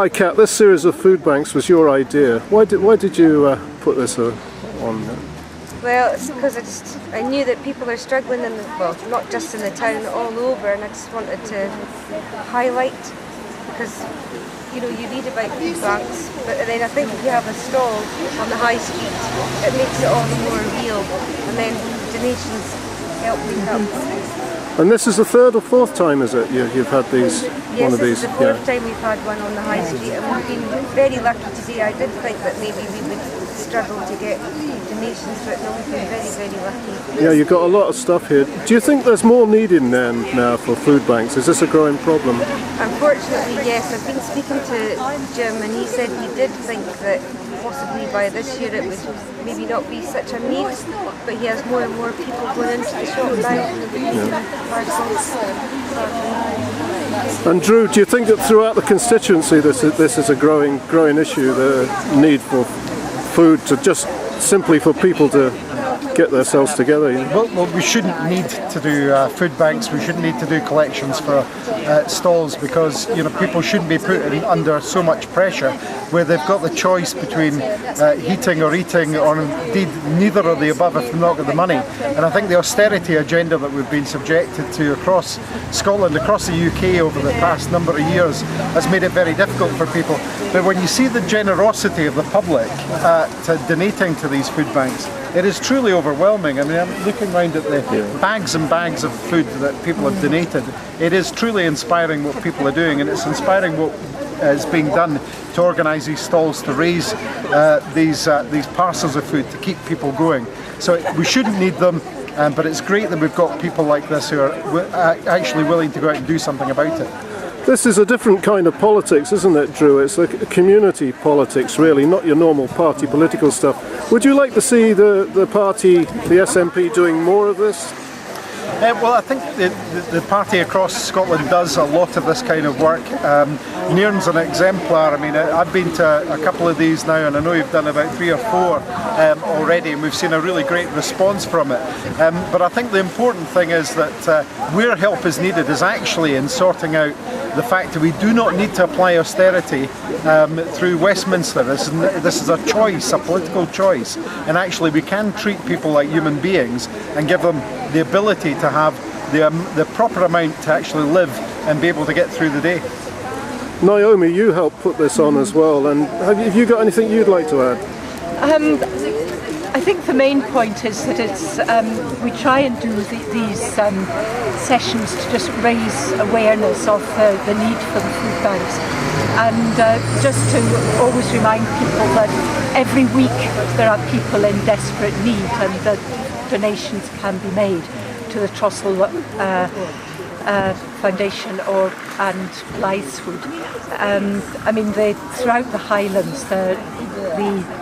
Hi Kat, this series of food banks was your idea. Why did you put this on? Well, it's because I knew that people are struggling well, not just in the town, all over, and I just wanted to highlight, because you read about food banks, but then I think if you have a stall on the high street, it makes it all the more real, and then donations help make up. And this is the third or fourth time, is it? You've had these, yes, one of these? Yes, this is the fourth time we've had one on the high street, and we've been very lucky today. I did think that maybe we would struggle to get donations, but no, we've been very, very lucky. Yeah, you've got a lot of stuff here. Do you think there's more need in Nairn now for food banks? Is this a growing problem? Unfortunately, yes. I've been speaking to Jim, and he said he did think that possibly by this year it would maybe not be such a need, but he has more and more people going into the shop now. And Drew, do you think that throughout the constituency this is a growing issue, the need for food, to just simply for people to get themselves together? Well, we shouldn't need to do food banks. We shouldn't need to do collections for stalls, because people shouldn't be put under so much pressure where they've got the choice between heating or eating, or indeed neither of the above if they've not got the money. And I think the austerity agenda that we've been subjected to across Scotland, across the UK over the past number of years, has made it very difficult for people. But when you see the generosity of the public to donating to these food banks, it is truly overwhelming. I mean, I'm looking around at the bags and bags of food that people have donated. It is truly inspiring what people are doing, and it's inspiring what is being done to organise these stalls, to raise these parcels of food, to keep people going. So we shouldn't need them, but it's great that we've got people like this who are actually willing to go out and do something about it. This is a different kind of politics, isn't it, Drew? It's a community politics, really, not your normal party political stuff. Would you like to see the party, the SNP, doing more of this? Well, I think the party across Scotland does a lot of this kind of work. Nairn's an exemplar. I mean, I've been to a couple of these now, and I know you've done about 3 or 4 already, and we've seen a really great response from it. But I think the important thing is that where help is needed is actually in sorting out the fact that we do not need to apply austerity through Westminster. This is a choice, a political choice, and actually we can treat people like human beings and give them the ability to have the proper amount to actually live and be able to get through the day. Naomi, you helped put this on as well, and have you got anything you'd like to add? I think the main point is that we try and do these sessions to just raise awareness of the need for the food banks, and just to always remind people that every week there are people in desperate need, and that donations can be made to the Trussell Foundation and Blythe's Food. I mean, throughout the Highlands, the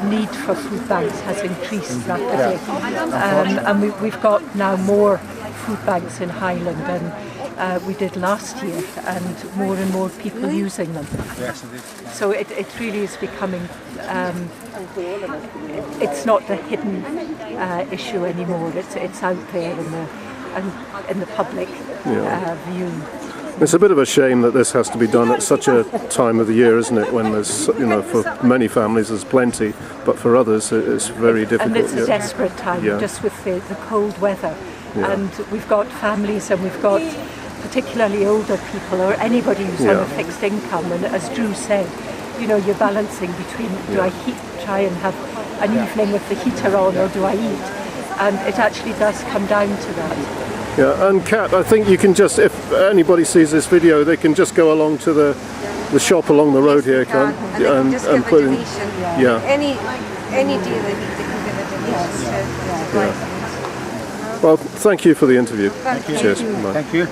need for food banks has increased rapidly, and we've got now more food banks in Highland than we did last year, and more people using them. Yes, indeed. So it really is becoming, it's not a hidden issue anymore. It's out there in the public view. It's a bit of a shame that this has to be done at such a time of the year, isn't it? When there's, for many families there's plenty, but for others it's very difficult. And it's a desperate time, just with the cold weather. Yeah. And we've got families, and we've got particularly older people, or anybody who's on a fixed income. And as Drew said, you're balancing between, do I try and have an evening with the heater on, or do I eat? And it actually does come down to that. Yeah, and Kat, I think you can just, if anybody sees this video, they can just go along to the shop along the road here, and put in. Any dealer, they can give a donation to. Well, thank you for the interview. Thank you. Cheers. Thank you.